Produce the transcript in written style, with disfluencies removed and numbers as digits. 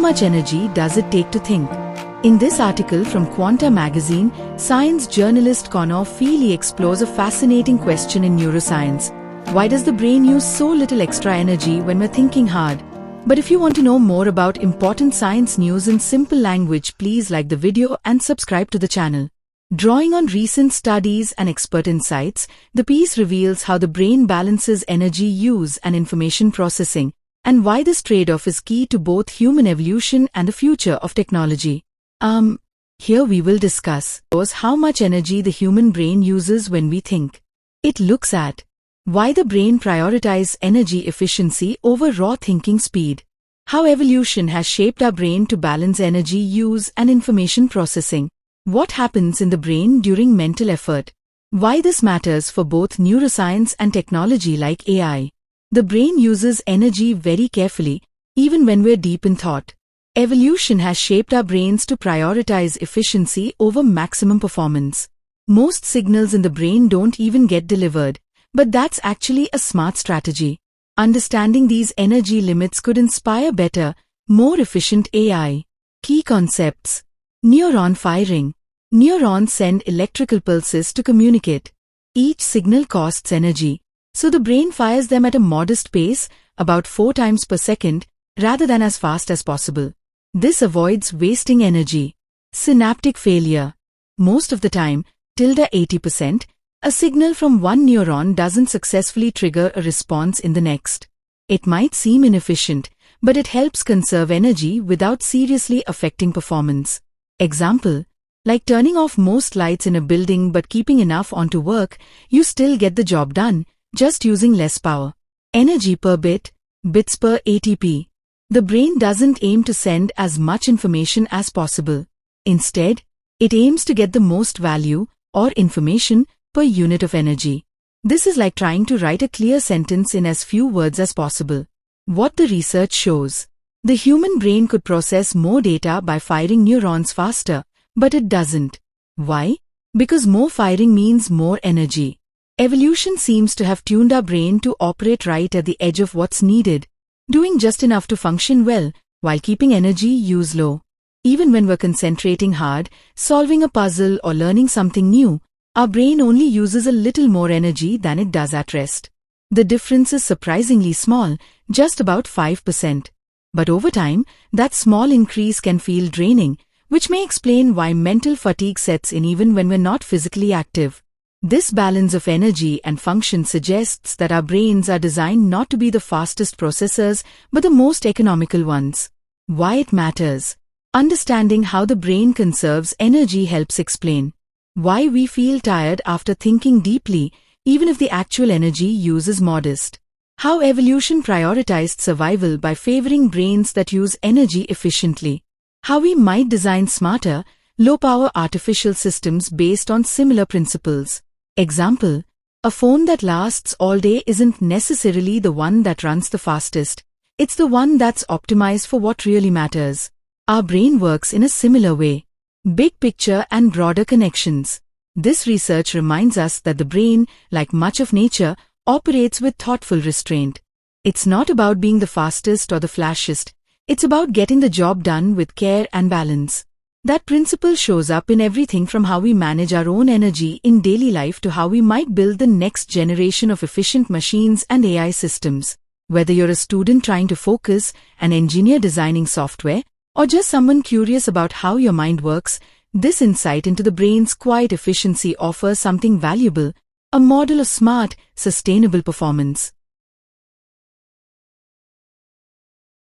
much energy does it take to think? In this article from Quanta magazine, science journalist Connor Feely explores a fascinating question in neuroscience. Why does the brain use so little extra energy when we're thinking hard? But if you want to know more about important science news in simple language, please like the video and subscribe to the channel. Drawing on recent studies and expert insights, the piece reveals how the brain balances energy use and information processing, and why this trade-off is key to both human evolution and the future of technology. Here we will discuss how much energy the human brain uses when we think. It looks at why the brain prioritizes energy efficiency over raw thinking speed. How evolution has shaped our brain to balance energy use and information processing. What happens in the brain during mental effort? Why this matters for both neuroscience and technology like AI. The brain uses energy very carefully, even when we're deep in thought. Evolution has shaped our brains to prioritize efficiency over maximum performance. Most signals in the brain don't even get delivered, but that's actually a smart strategy. Understanding these energy limits could inspire better, more efficient AI. Key concepts. Neuron firing. Neurons send electrical pulses to communicate. Each signal costs energy, so the brain fires them at a modest pace, about 4 times per second, rather than as fast as possible. This avoids wasting energy. Synaptic failure. Most of the time, till 80%, a signal from one neuron doesn't successfully trigger a response in the next. It might seem inefficient, but it helps conserve energy without seriously affecting performance. Example. Like turning off most lights in a building but keeping enough on to work, you still get the job done, just using less power. Energy per bit, bits per ATP. The brain doesn't aim to send as much information as possible. Instead, it aims to get the most value, or information, per unit of energy. This is like trying to write a clear sentence in as few words as possible. What the research shows. The human brain could process more data by firing neurons faster, but it doesn't. Why? Because more firing means more energy. Evolution seems to have tuned our brain to operate right at the edge of what's needed, doing just enough to function well, while keeping energy use low. Even when we're concentrating hard, solving a puzzle or learning something new, our brain only uses a little more energy than it does at rest. The difference is surprisingly small, just about 5%. But over time, that small increase can feel draining, which may explain why mental fatigue sets in even when we're not physically active. This balance of energy and function suggests that our brains are designed not to be the fastest processors, but the most economical ones. Why it matters. Understanding how the brain conserves energy helps explain why we feel tired after thinking deeply, even if the actual energy use is modest. How evolution prioritized survival by favoring brains that use energy efficiently. How we might design smarter, low-power artificial systems based on similar principles. Example. A phone that lasts all day isn't necessarily the one that runs the fastest. It's the one that's optimized for what really matters. Our brain works in a similar way. Big picture and broader connections. This research reminds us that the brain, like much of nature, operates with thoughtful restraint. It's not about being the fastest or the flashiest. It's about getting the job done with care and balance. That principle shows up in everything from how we manage our own energy in daily life to how we might build the next generation of efficient machines and AI systems. Whether you're a student trying to focus, an engineer designing software, or just someone curious about how your mind works, this insight into the brain's quiet efficiency offers something valuable, a model of smart, sustainable performance.